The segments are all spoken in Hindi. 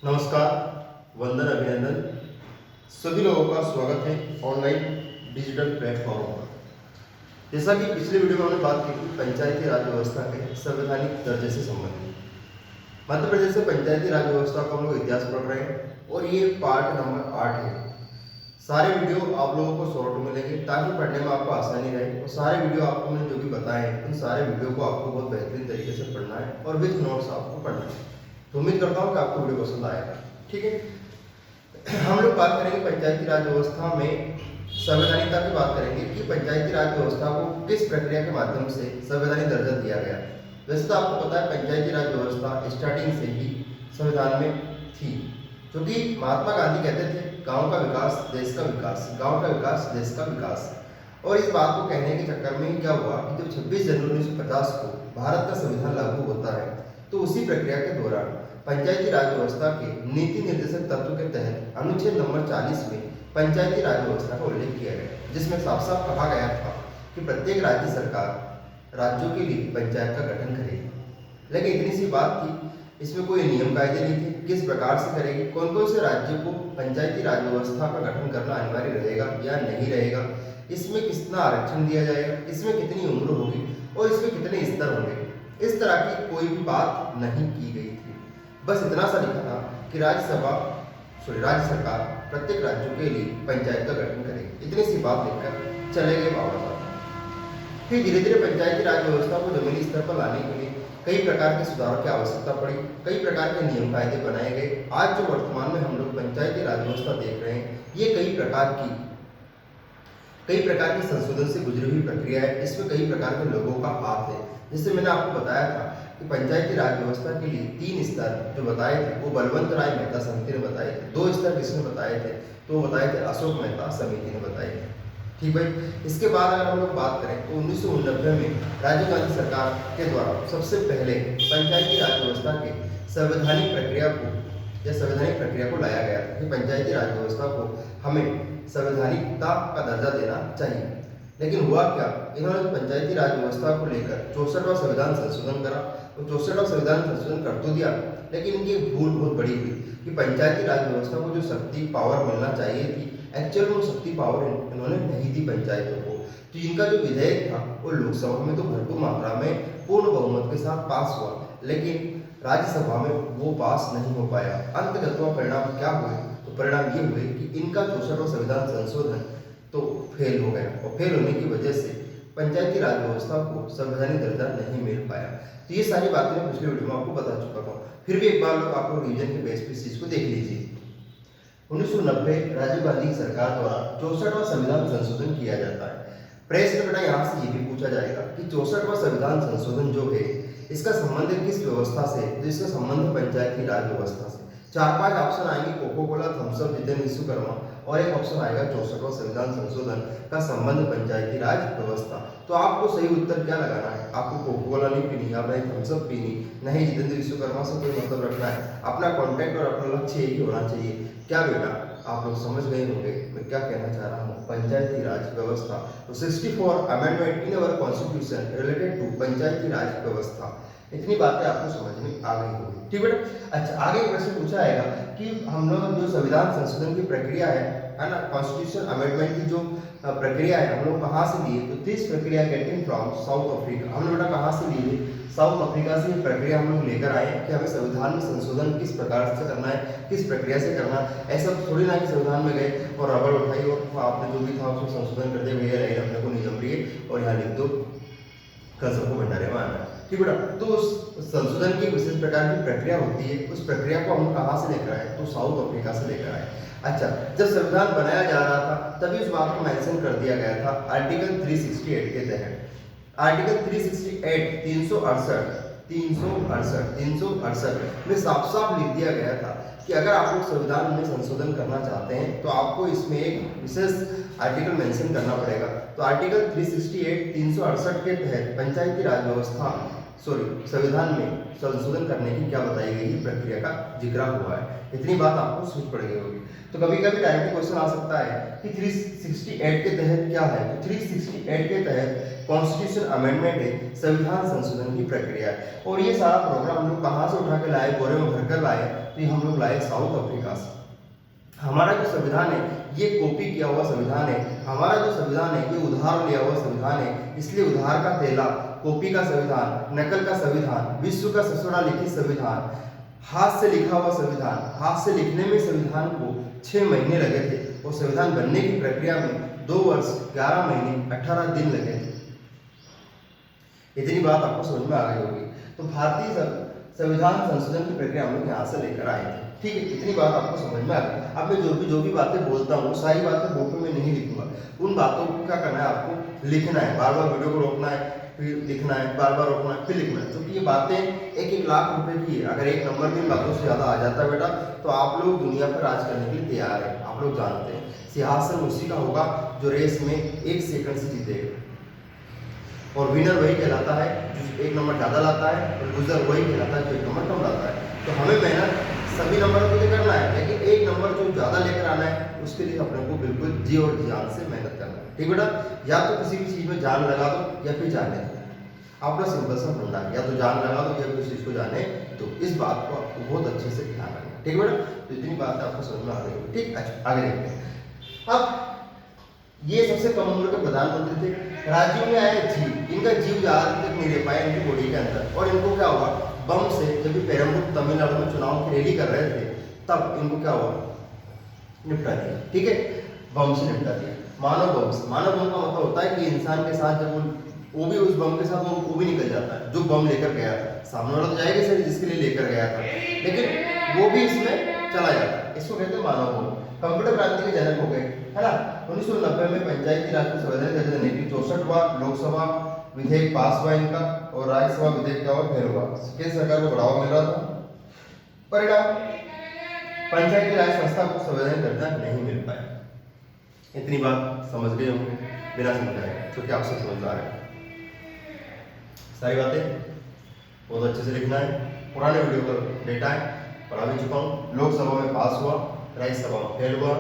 नमस्कार, वंदन, अभिनंदन। सभी लोगों का स्वागत है ऑनलाइन डिजिटल प्लेटफॉर्म पर। जैसा कि पिछले वीडियो में हमने बात की थी पंचायती राज व्यवस्था के संवैधानिक दर्जे से संबंधित। मध्य प्रदेश में पंचायती राज व्यवस्था का हम लोग इतिहास पढ़ रहे हैं और ये पार्ट नंबर 8 है। सारे वीडियो आप लोगों को शॉर्ट मिलेंगे ताकि पढ़ने में आपको आसानी रहे और सारे वीडियो आपको मैंने जो भी बताए हैं उन सारे वीडियो को आपको बहुत बेहतरीन तरीके से पढ़ना है और विथ नोट्स आपको पढ़ना है। तो उम्मीद करता हूँ कि आपको वीडियो पसंद आएगा। ठीक है, हम लोग बात करेंगे पंचायती राज व्यवस्था में संवैधानिकता की बात करेंगे कि पंचायती राज व्यवस्था को किस प्रक्रिया के माध्यम से संवैधानिक दर्जा दिया गया। वैसे तो आपको पता है पंचायती राज व्यवस्था स्टार्टिंग से ही संविधान में थी, क्योंकि महात्मा गांधी कहते थे गांव का विकास देश का विकास, गांव का विकास देश का विकास। और इस बात को कहने के चक्कर में क्या हुआ कि जब 26 जनवरी 1950 को भारत का संविधान लागू होता है तो उसी प्रक्रिया के दौरान पंचायती राज व्यवस्था के नीति निर्देशक तत्व के तहत अनुच्छेद नंबर 40 में पंचायती राज व्यवस्था का उल्लेख किया गया, जिसमें साफ साफ कहा गया था कि प्रत्येक राज्य सरकार राज्यों के लिए पंचायत का गठन करेगी। लेकिन इतनी सी बात थी, इसमें कोई नियम कायदे नहीं थे किस प्रकार से करेगी, कौन कौन से राज्यों को पंचायती राज व्यवस्था का गठन करना अनिवार्य रहेगा या नहीं रहेगा, इसमें कितना आरक्षण दिया जाएगा, इसमें कितनी उम्र होगी और इसमें कितने स्तर होंगे। इस तरह की कोई भी बात नहीं की गई थी। बस इतना सा लिखा था कि राज्य सरकार प्रत्येक राज्यों के लिए पंचायत का गठन करेगी। इतनी सी बात लिखकर चले गए बाबा साहब। फिर धीरे धीरे पंचायती राज व्यवस्था को जमीनी स्तर पर लाने के लिए कई प्रकार के सुधारों की आवश्यकता पड़ी, कई प्रकार के नियम कायदे बनाए गए। आज जो वर्तमान में हम लोग पंचायती राज व्यवस्था देख रहे हैं, ये कई प्रकार की संशोधन से गुजरी हुई प्रक्रिया है। इसमें कई प्रकार के लोगों का हाथ है। जैसे मैंने आपको बताया था कि पंचायती राज व्यवस्था के लिए 3 स्तर जो बताए थे वो बलवंत राय मेहता समिति ने बताए थे। 2 स्तर किसने बताए थे? तो वो बताए थे अशोक मेहता समिति ने बताए थे। ठीक भाई, इसके बाद अगर हम लोग बात करें तो 1989 में राजीव गांधी सरकार के द्वारा सबसे पहले पंचायती राज व्यवस्था के संवैधानिक प्रक्रिया को लाया गया था कि पंचायती राज व्यवस्था को हमें संवैधानिकता का दर्जा देना चाहिए। लेकिन हुआ क्या, इन्होंने पंचायती राज व्यवस्था को लेकर 64वां संविधान संशोधन करा और 64वां संविधान संशोधन कर तो दिया, लेकिन इनकी भूल बहुत बड़ी हुई कि पंचायती राज व्यवस्था को जो शक्ति पावर मिलना चाहिए थी, एक्चुअल में शक्ति पावर इन्होंने नहीं दी पंचायतों को। तो इनका जो विधेयक था वो लोकसभा में तो भरपूर मात्रा में पूर्ण बहुमत के साथ पास हुआ, लेकिन राज्यसभा में वो पास नहीं हो पाया। अंततः परिणाम क्या हुए? तो परिणाम ये हुए कि इनका 64वां संविधान संशोधन तो फेल हो गया और फेल होने की वजह से पंचायती राज व्यवस्था को संवैधानिक दर्जा नहीं मिल पाया। तो ये सारी बातें मैं पिछले वीडियो में आपको बता चुका था। फिर भी एक बार लोग आप लोग रिवीजन के बेस पे इस चीज को देख लीजिए। 1990 राजीव गांधी की सरकार द्वारा 64वां संविधान संशोधन किया जाता है। प्रश्न बेटा यहाँ से ये भी पूछा जाएगा कि 64वां संविधान संशोधन जो है इसका संबंध किस व्यवस्था से? तो इसका संबंध पंचायती राज व्यवस्था से। 4-5 ऑप्शन आएंगे, Coca Cola, Thums Up, Jitendra Vishwakarma, और एक ऑप्शन आएगा 64वां संविधान संशोधन का संबंध पंचायती राज व्यवस्था। तो आपको सही उत्तर क्या लगाना है? आपको कोको कोला नहीं पीनी, आप नहीं थम्स अप पीनी, नहीं जितेंद्र विश्वकर्मा से कोई मतलब रखना है। अपना कॉन्टेक्ट और अपना लक्ष्य एक ही होना चाहिए। क्या बेटा आप लोग समझ गए होंगे मैं क्या कहना चाह रहा हूँ? पंचायती राज व्यवस्था। तो 64 amendment in our constitution related to Panchayati Raj व्यवस्था। इतनी बातें आपको समझ में आ गई होगी। ठीक बेटा। अच्छा, आगे प्रश्न पूछा आएगा कि हम लोग जो संविधान संशोधन की प्रक्रिया है ना, कॉन्स्टिट्यूशन अमेंडमेंट की जो प्रक्रिया है हम लोग कहाँ से लिए? तो दिस प्रक्रिया गेटिंग फ्रॉम साउथ अफ्रीका। हम लोग बेटा कहाँ से लिए? साउथ अफ्रीका से ये प्रक्रिया हम लोग लेकर आए कि हमें संविधान में संशोधन किस प्रकार से करना है, किस प्रक्रिया से करना है। ऐसा थोड़ी ना कि संविधान में गए और रबड़ उठाई और आपने जो भी था उसको संशोधन करते हुए रहे अपने को नियम लिए और यहाँ लिख दो कल सबको भंडारे में आना है। ठीक बेटा। तो उस संशोधन की विशेष प्रकार की प्रक्रिया होती है, उस प्रक्रिया को हम कहाँ से लेकर आए? तो साउथ अफ्रीका से लेकर आए। अच्छा, जब संविधान बनाया जा रहा था तभी उस बात को मेंशन कर दिया गया था आर्टिकल 368 के तहत। आर्टिकल 368 368 में साफ साफ लिख दिया गया था कि अगर आप लोग संविधान में संशोधन करना चाहते हैं तो आपको इसमें एक विशेष आर्टिकल मेंशन करना पड़ेगा। तो आर्टिकल 368 368 के तहत पंचायती राज व्यवस्था संविधान में संशोधन करने की क्या बताई गई प्रक्रिया का जिक्र हुआ है। इतनी बात आपको समझ पड़ गई होगी। तो कभी कभी डायरेक्ट क्वेश्चन आ सकता है कि 368 के तहत क्या है। तो 368 के तहत कॉन्स्टिट्यूशन अमेंडमेंट है, संविधान संशोधन की प्रक्रिया है। और ये सारा प्रोग्राम हम लोग कहाँ से उठा के लाए, बोरे में भरकर लाए, तो ये हम लोग लाए साउथ अफ्रीका से। हमारा जो संविधान है ये कॉपी किया हुआ संविधान है। हमारा जो संविधान है ये उधार लिया हुआ संविधान है, इसलिए उधार का थैला, कॉपी का संविधान, नकल का संविधान, विश्व का सबसे लिखित संविधान, हाथ से लिखा हुआ संविधान। हाथ से लिखने में संविधान को 6 महीने लगे थे और संविधान बनने की प्रक्रिया में 2 वर्ष 11 महीने 18 दिन लगे थे। इतनी बात आपको समझ में आ गई होगी। तो भारतीय संविधान संशोधन की प्रक्रिया हम लोग यहाँ से लेकर आए थे। ठीक है, इतनी बात आपको समझ में आ गई। अब मैं जो भी बातें बोलता हूँ सारी बातें बोर्ड में नहीं लिखूंगा। उन बातों को क्या करना है, आपको लिखना है, बार बार वीडियो को रोकना है, फिर लिखना है, बार बार रोकना है, फिर लिखना है। क्योंकि ये बातें 1-1 लाख रुपए की है। अगर एक नंबर भी बातों से ज्यादा आ जाता है बेटा, तो आप लोग दुनिया पर राज करने के लिए तैयार है। आप लोग जानते हैं सिंहासन उसी का होगा जो रेस में 1 सेकंड से जीतेगा, और विनर वही कहलाता है जो 1 नंबर ज्यादा लाता है, और लूजर वही कहलाता है जो 1 नंबर कम लाता है। तो हमें मेहनत सभी नंबरों के लिए करना है, लेकिन 1 नंबर जो ज्यादा लेकर आना है उसके लिए अपने को बिल्कुल जी और जान से मेहनत करना है। ठीक बेटा, या तो किसी भी चीज में जान लगा दो या फिर जाने दो। अपना सिंपल सा फंडा है, या तो जान लगा दो या किसी चीज को जाने दो। इस बात को आपको बहुत अच्छे से ध्यान रखना है। ठीक बेटा, तो इतनी बात आपको समझ में आ गई होगी। ठीक, अच्छा आगे देखते हैं। अब ये सबसे कम उम्र के प्रधानमंत्री थे, राज्यों में आए जीव। इनका जीव ज्यादा तक नहीं रह पाया इनकी बॉडी के अंदर, और इनको क्या हुआ, बम से, जब भी पेरम्बूर तमिलनाडु में चुनाव की रैली कर रहे थे तब इनको क्या हुआ, निपटा दिया। ठीक है, बम से निपटा दिया। मानव बम से, मानव बम का मतलब होता है कि इंसान के साथ जब वो भी उस बम के साथ वो भी निकल जाता है जो बम लेकर गया था। सामने वाला तो जाएगा सर जिसके लिए लेकर गया था, लेकिन वो भी इसमें चला जाता है। इसको कहते हैं मानव बम। कंप्यूटर क्रांति के जनक हो गए, है ना। 1990 में पंचायती राज को संवैधानिक दर्जा देने की 64वां लोकसभा विधेयक पास हुआ इनका, और राज्यसभा विधेयक का फेल हुआ। केंद्र सरकार को बढ़ावा मिल रहा था। परिणाम, पंचायती राज संस्था को संवैधानिक दर्जा नहीं मिल पाया। इतनी बात समझ गए होंगे बिना समझाए, क्योंकि आप सब समझदार हैं। सारी बातें बहुत अच्छे से लिखना है। पुराने वीडियो का डेटा है, पढ़ा भी चुका हूँ। लोकसभा में पास हुआ, राज्यसभा में फेल हुआ।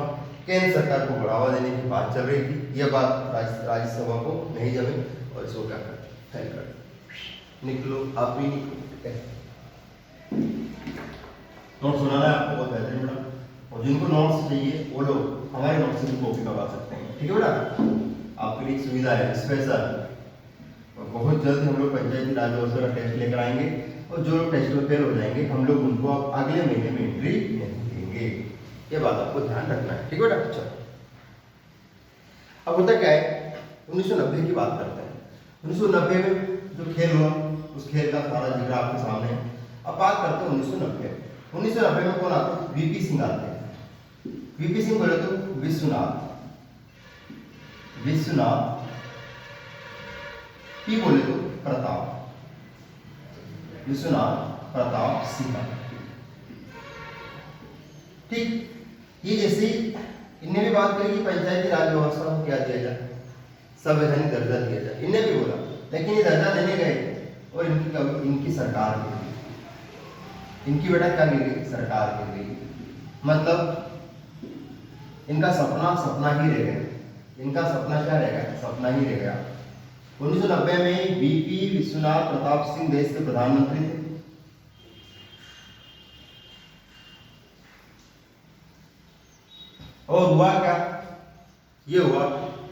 केंद्र सरकार को बढ़ावा देने की बात चल रही थी, यह बात राज्यसभा को नहीं जमी और इसको क्या कर फेल कर। निकलो, आप भी निकलो। नोट सुनाना है आपको बहुत बेहतरीन बेटा, और जिनको नोट्स चाहिए वो लोग हमारे नोट्स से कॉपी करवा सकते हैं। ठीक है बेटा, आपके लिए सुविधा है स्पेशल। और बहुत जल्द हम लोग पंचायती राज व्यवस्था का टेस्ट लेकर आएंगे, और जो लोग टेस्ट में फेल हो जाएंगे हम लोग उनको अगले महीने में एंट्री नहीं देंगे। ये बात आपको ध्यान रखना है। ठीक है बेटा, चलो अब होता क्या है, 1990 की बात करते हैं। 1990 में जो खेल हुआ उस खेल का सारा जिक्र आपके सामने है। अब बात करते हैं 1990। 1990 में कौन आते हैं, वीपी सिंह आते हैं। वीपी सिंह बोले तो विश्वनाथ, पी बोले तो प्रताप, विश्वनाथ प्रताप सिंह। ठीक, ये जैसे इनने भी बात करी कि पंचायती राज व्यवस्था को क्या दिया जाए, संवैधानिक दर्जा दिया जाए, इनने भी बोला। लेकिन ये दर्जा देने गए और इनकी सरकार गिर गई। इनकी बेटा क्या गिर गई, सरकार गिर गई। मतलब इनका सपना ही रह गया। इनका सपना क्या रह गया, सपना ही रह गया। 1990 में वीपी विश्वनाथ प्रताप सिंह देश के प्रधानमंत्री थे। और हुआ क्या, ये हुआ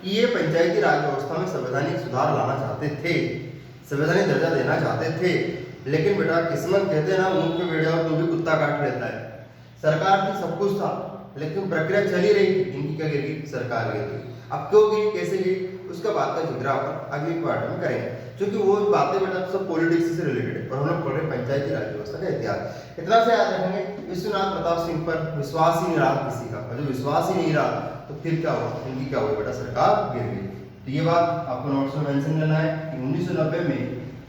कि ये पंचायती राज व्यवस्था में संवैधानिक सुधार लाना चाहते थे, संवैधानिक दर्जा देना चाहते थे। लेकिन बेटा किस्मत कहते हैं ना, ऊँट पे बैठा हो तो भी कुत्ता काट लेता है। सरकार की सब कुछ था, लेकिन प्रक्रिया चली रही थी, इनकी क्या गिर गई, सरकार गिर गई। अब क्यों गिरी, कैसे गिरी, उसका बात का जिक्र अपन अगली पार्ट में करेंगे, क्योंकि वो बातें बेटा सब पॉलिटिक्स से रिलेटेड है, और हम लोग पढ़ रहे पंचायती राज व्यवस्था का इतिहास। इतना से याद रखेंगे, विश्वनाथ प्रताप सिंह पर विश्वास ही नहीं रहा किसी का, और जो विश्वास ही नहीं रहा तो फिर क्या हुआ, इनकी क्या हुई बेटा, सरकार गिर गई। तो ये बात आपको नोट्स में मेंशन करना है कि 1990 में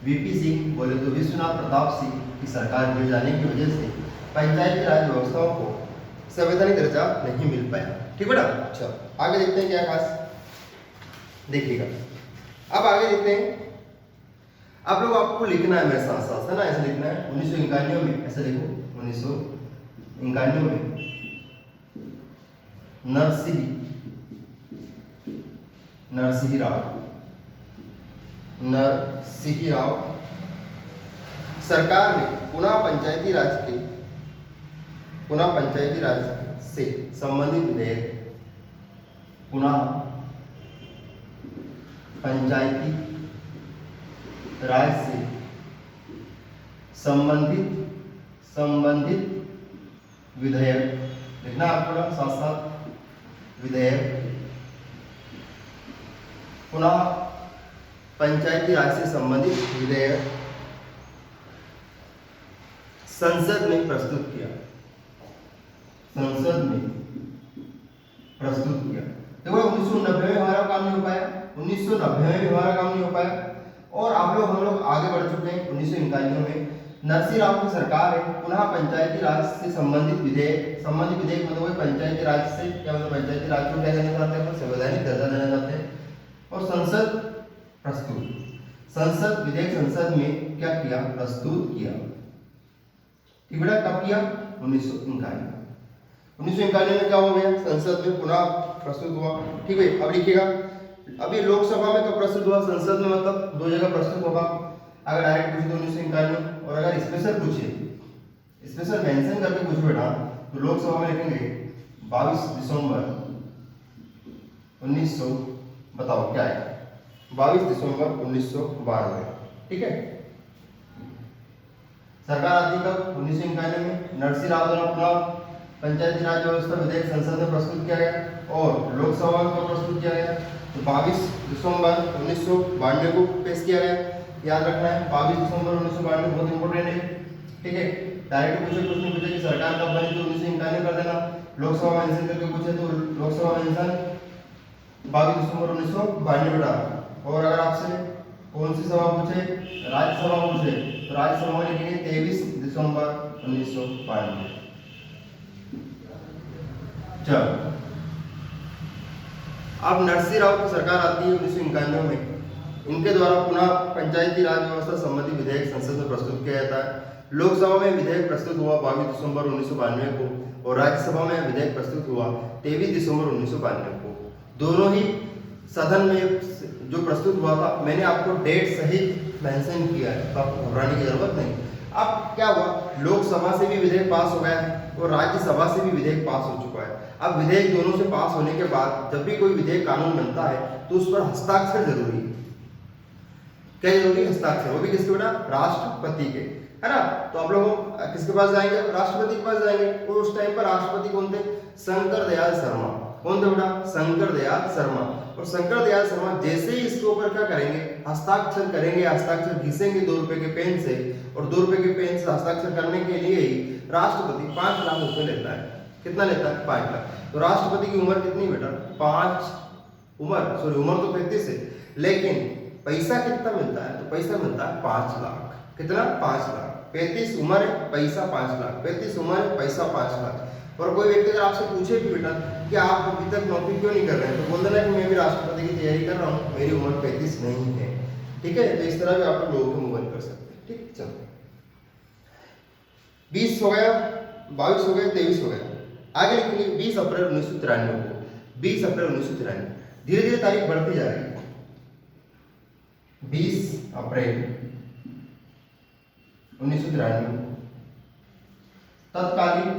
वीपी सिंह बोले तो विश्वनाथ प्रताप सिंह की सरकार गिर जाने की वजह से पंचायती राज व्यवस्थाओं को संवैधानिक दर्जा नहीं मिल पाया। ठीक बेटा, अच्छा आगे देखते हैं क्या खास, देखिएगा। अब आगे देखते हैं, आप लोग आपको लिखना है मेरे साथ साथ, है ना, ऐसे लिखना है। 1991 में, ऐसे लिखो, 1991 में नरसिंह राव सरकार ने पुनः पंचायती राज से संबंधित विधेयक, पुनः पंचायती राज से संबंधित विधेयक लिखना आपको ना साथ साथ, विधेयक पुनः पंचायती राज से संबंधित विधेयक संसद में प्रस्तुत किया। देखो 1990 में हमारा काम नहीं हो पाया, 1990 में भी हमारा काम नहीं हो पाया, और हम लोग आगे बढ़ चुके हैं। 1991 में नरसिंह राव की सरकार है, पुनः पंचायती राज से संबंधित विधेयक मतलब वही पंचायती राज से, क्या मतलब पंचायती राज को क्या देना चाहते हैं, संवैधानिक दर्जा देना चाहते हैं, और संसद विधेयक संसद में क्या किया, प्रस्तुत किया। ठीक बेटा, कब किया, 1991 में क्या हो गया, संसद में पुनः प्रस्तुत हुआ। ठीक है, अब लिखिएगा, अभी लोकसभा में कब प्रस्तुत हुआ, संसद में मतलब दो जगह प्रस्तुत होगा। अगर डायरेक्ट पूछे तो 1991, और अगर स्पेशल पूछे, स्पेशल मेंशन करके पूछे बेटा, तो लोकसभा में लिखेंगे 22 दिसंबर 1900, बताओ क्या है, 22 दिसंबर 1992। ठीक है, सरकार आती कब, 1991 में। नरसिंह राव द्वारा पुनः पंचायती राज व्यवस्था विधेयक संसद में प्रस्तुत किया गया, और लोकसभा में प्रस्तुत किया गया तो 22 दिसंबर 1992 को पेश किया गया। याद रखना है, 22 दिसंबर 1992 बहुत इंपॉर्टेंट है। ठीक है, डायरेक्ट पूछे, कुछ नहीं पूछे कि सरकार कब बनी तो 1991 कर देना। लोकसभा मेंशन करके पूछे तो लोकसभा मेंशन 22 दिसंबर 1992 बेटा। और अगर आपसे कौन सी सभा पूछे, राज्यसभा पूछे, तो राज्यसभा में लिखेंगे 23 दिसंबर 1992। चलो, अब नरसिंह राव की सरकार आती है 1991 में। इनके द्वारा पुनः पंचायती राज व्यवस्था संबंधी विधेयक संसद में प्रस्तुत किया जाता है। लोकसभा में विधेयक प्रस्तुत हुआ 22 दिसंबर 1992 को, और राज्यसभा में विधेयक प्रस्तुत हुआ 23 दिसंबर 1992 को। दोनों ही सदन में जो प्रस्तुत हुआ था, मैंने आपको डेट सहित मेंशन किया है, तो आपको घबराने की जरूरत नहीं। अब क्या हुआ, लोकसभा से भी विधेयक पास हो गया है और राज्यसभा से भी विधेयक पास हो चुका है। अब विधेयक दोनों से पास होने के बाद जब भी कोई विधेयक कानून बनता है तो उस पर हस्ताक्षर जरूरी है। क्या जरूरी है, हस्ताक्षर, वो भी किसके बेटा, राष्ट्रपति के, है ना। तो आप लोग किसके पास जाएंगे, राष्ट्रपति के पास जाएंगे। और उस टाइम पर राष्ट्रपति कौन थे, शंकर दयाल शर्मा। कौन थे बेटा, शंकर दयाल शर्मा। और शंकर दयाल शर्मा जैसे ही इसके ऊपर क्या करेंगे, हस्ताक्षर करेंगे, हस्ताक्षर घिसेंगे 2 रुपए के पेन से, और 2 रुपए के पेन से हस्ताक्षर करने के लिए ही राष्ट्रपति 5 लाख रुपए लेता है। कितना लेता है, 5 लाख। तो राष्ट्रपति की उम्र कितनी बेटा, उम्र तो 35 है, लेकिन पैसा कितना मिलता है, तो पैसा मिलता है 5 लाख। कितना, 5 लाख। 35 उम्र है, पैसा 5 लाख। 35 उम्र है, पैसा 5 लाख। और कोई व्यक्ति अगर आपसे पूछे भी बेटा कि आप अभी तक नौकरी क्यों नहीं कर रहे हैं, तो बोल देना कि मैं भी राष्ट्रपति की तैयारी कर रहा हूँ, मेरी उम्र 35 नहीं है। ठीक है, तो इस तरह भी आप लोगों को मूव कर सकते हैं। ठीक, चलो 20 हो गया, 22 हो गया, 23 हो गया। आगे लिखेंगे 20 अप्रैल 1993 को, 20 अप्रैल 1993। धीरे धीरे तारीख बढ़ती जा रही है। 20 अप्रैल 1993 तत्कालीन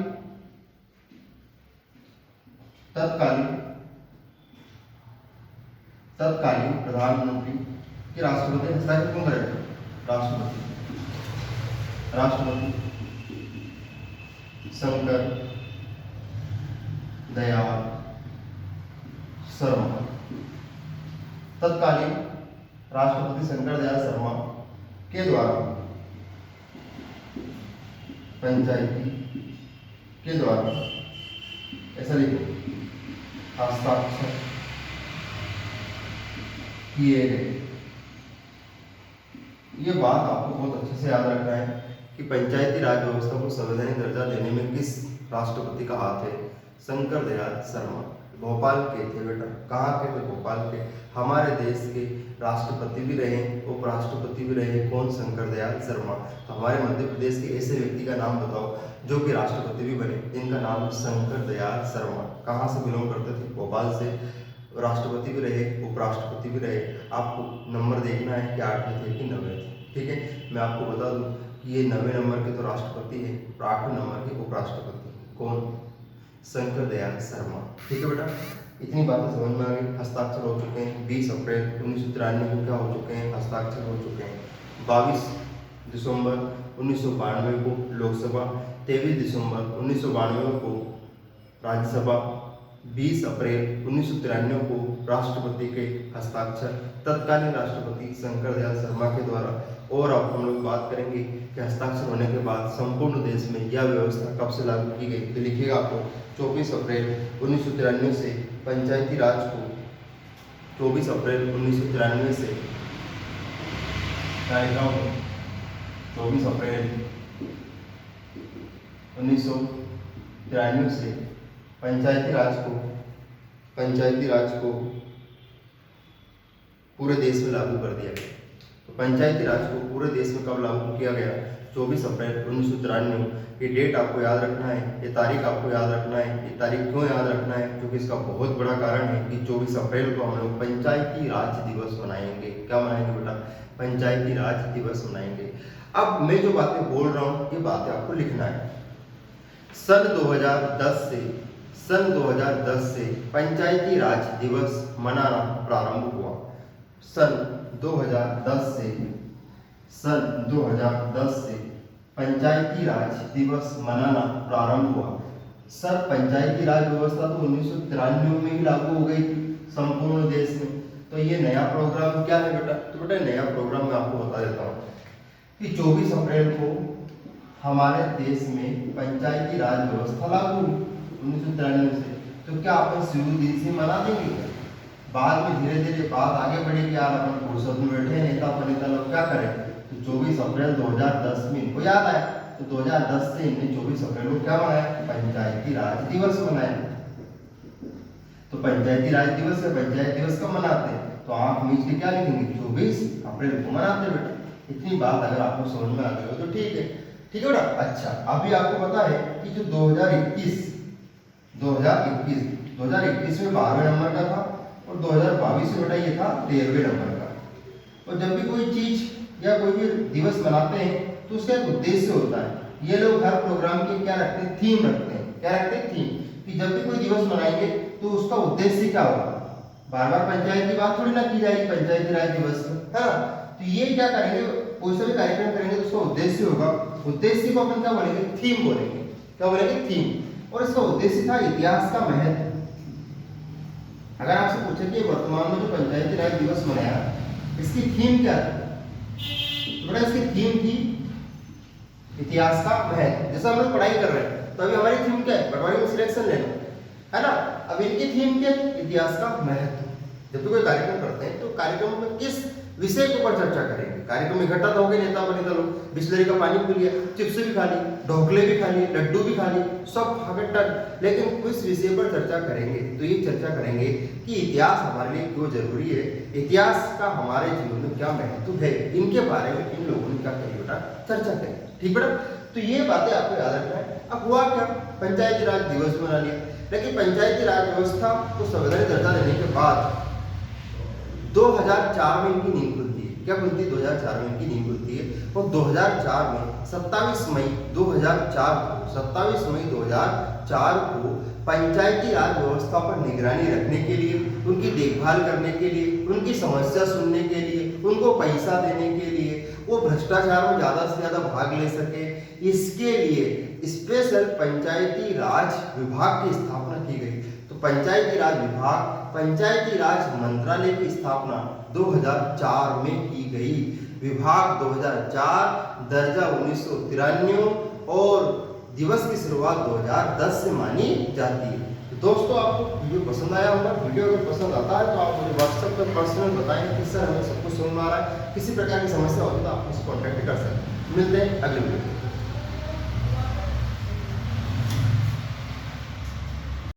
प्रधानमंत्री के राष्ट्रपति हस्ताक्षर कौन करेगा, राष्ट्रपति शंकर दयाल शर्मा। तत्कालीन राष्ट्रपति शंकर दयाल शर्मा के द्वारा पंचायती के द्वारा, ऐसा लिखो, हस्ताक्षर किए गए। ये बात आपको बहुत अच्छे से याद रखना है कि पंचायती राज व्यवस्था को संवैधानिक दर्जा देने में किस राष्ट्रपति का हाथ है, शंकर दयाल शर्मा। भोपाल के थे बेटा, कहाँ के थे, भोपाल के, हमारे देश के राष्ट्रपति भी रहे, उपराष्ट्रपति भी रहे, कौन? शंकर दयाल शर्मा। तो हमारे मध्य प्रदेश के ऐसे व्यक्ति का नाम बताओ जो कि राष्ट्रपति भी बने। इनका नाम है शंकर दयाल शर्मा। कहाँ से बिलोंग करते थे? भोपाल से। राष्ट्रपति भी रहे, उपराष्ट्रपति भी रहे। आपको नंबर देखना है कि 8वें थे कि 9वें थे। ठीक है, मैं आपको बता दूं कि ये 9वें नंबर के तो राष्ट्रपति है और 8वें नंबर के उपराष्ट्रपति। कौन? शंकर दयाल शर्मा। ठीक है बेटा, इतनी बातें समझ में आ गई। हस्ताक्षर हो चुके हैं 20 अप्रैल 1993 को क्या हो चुके हैं? हस्ताक्षर हो चुके हैं। 22 दिसंबर 1992 को लोकसभा, 23 दिसंबर 1992 को राज्यसभा, 20 अप्रैल 1993 को राष्ट्रपति के हस्ताक्षर तत्कालीन राष्ट्रपति शंकर दयाल शर्मा के द्वारा। और अब हम लोग बात करेंगे कि हस्ताक्षर होने के बाद संपूर्ण देश में यह व्यवस्था कब से लागू की गई। तो लिखिएगा आपको 24 अप्रैल 1993 से पंचायती राज को 24 अप्रैल 1993 से 24 अप्रैल 1993 से पंचायती राज को पूरे देश में लागू कर दिया गया। तो पंचायती राज को पूरे देश में कब लागू किया गया? 24 अप्रैल 1993। ये डेट आपको याद रखना है, ये तारीख आपको याद रखना है। ये तारीख क्यों याद रखना है? क्योंकि इसका बहुत बड़ा कारण है कि 24 अप्रैल को हम लोग पंचायती राज दिवस मनाएंगे। क्या मनाएंगे बेटा? पंचायती राज दिवस मनाएंगे। अब मैं जो बातें बोल रहा हूँ ये बातें आपको लिखना है। सन 2010 से पंचायती राज दिवस मनाना प्रारंभ हुआ। सन 2010 से पंचायती राज दिवस मनाना प्रारंभ हुआ। सर, पंचायती राज व्यवस्था तो 1993 में ही लागू हो गई थी संपूर्ण देश में। तो ये नया प्रोग्राम क्या है बेटा? तो बेटा नया प्रोग्राम मैं आपको बता देता हूँ कि 24 अप्रैल को हमारे देश में पंचायती राज व्यवस्था लागू हुई 1993 से। तो क्या अपन शुरू दिन से मना देंगे? बाद में धीरे धीरे बात आगे बढ़ेगी। यार अपन फुर्सत में बैठे नेता लोग क्या करें? तो 24 अप्रैल 2010 में इनको याद आया, तो 2010 से इनने 24 अप्रैल को क्या मनाया? पंचायती राज दिवस मनाया। तो पंचायती राज दिवस या पंचायत दिवस कब मनाते हैं? तो आंख मीच के क्या लिखेंगे? 24 अप्रैल को मनाते हैं बेटा। इतनी बात अगर आपको समझ में आ गई हो तो ठीक है। ठीक है बेटा। अच्छा, अभी आपको पता है कि जो 2021 में 12वें नंबर का था और 2022 में बेटा ये था 13वें नंबर का। और जब भी कोई चीज या कोई भी दिवस मनाते हैं तो उसका एक उद्देश्य होता है। ये लोग हर प्रोग्राम के क्या रखते हैं? थीम रखते हैं। क्या रखते हैं? थीम। कि जब भी कोई दिवस मनाएंगे तो उसका उद्देश्य क्या होगा? बार बार पंचायत की बात थोड़ी ना की जाएगी पंचायती राज दिवस में, है ना? तो ये क्या करेंगे? कोई सा भी कार्यक्रम करेंगे तो उसका उद्देश्य होगा। उद्देश्य को अपन क्या बोलेंगे? थीम बोलेंगे। क्या बोलेंगे? थीम। और इसका उद्देश्य था इतिहास का महत्व। अगर आपसे पूछे कि वर्तमान में जो पंचायती राज दिवस मनाया इसकी थीम क्या थी? तो इसकी थीम थी इतिहास का महत्व। जैसे हम लोग पढ़ाई कर रहे हैं तो अभी हमारी थीम क्या है? पटवारी में सिलेक्शन लेना, है ना? अब इनकी थीम क्या है? इतिहास का महत्व। जब भी कोई कार्यक्रम करते हैं तो कार्यक्रम में किस विषय के ऊपर चर्चा करेंगे? कार्यक्रम इकट्ठा तो हो गए नेता लोग, बिस्लरी का पानी पी लिया, चिप्स भी खा ली, ढोकले भी खा लिए, लड्डू भी खा लिए, सब खा, लेकिन किस विषय पर चर्चा करेंगे? तो ये चर्चा करेंगे कि इतिहास हमारे लिए क्यों जरूरी है, इतिहास का हमारे जीवन में क्या महत्व है। इनके बारे में इन लोगों ने क्या करी बेटा? चर्चा करें। ठीक बेटा। तो ये बातें आपको याद रखना है। अब हुआ क्या? पंचायती राज दिवस मना लिया, लेकिन पंचायती राज व्यवस्था को संवैधानिक दर्जा देने के बाद 2004 में इनकी नींव खुलती है। क्या खुलती है? 2004 में इनकी नींव खुलती है। और 2004 में 27 मई 2004 को पंचायती राज व्यवस्था पर निगरानी रखने के लिए, उनकी देखभाल करने के लिए, उनकी समस्या सुनने के लिए, उनको पैसा देने के लिए, वो भ्रष्टाचार में ज़्यादा से ज़्यादा भाग ले सके, इसके लिए स्पेशल पंचायती राज विभाग की स्थापना की गई। तो पंचायती राज विभाग, पंचायती राज मंत्रालय की स्थापना 2004 में की गई। विभाग 2004, दर्जा 1993 और दिवस की शुरुआत 2010 से मानी जाती है। तो दोस्तों, आपको वीडियो पसंद आया होगा। वीडियो अगर पसंद आता है तो आप मुझे व्हाट्सएप पर पर्सनल बताएं कि सर हमें सब कुछ समझ में आ रहा है, किसी प्रकार की समस्या होती है तो आप मुझसे कॉन्टैक्ट कर सकते हैं। मिलते हैं अगले वीडियो में।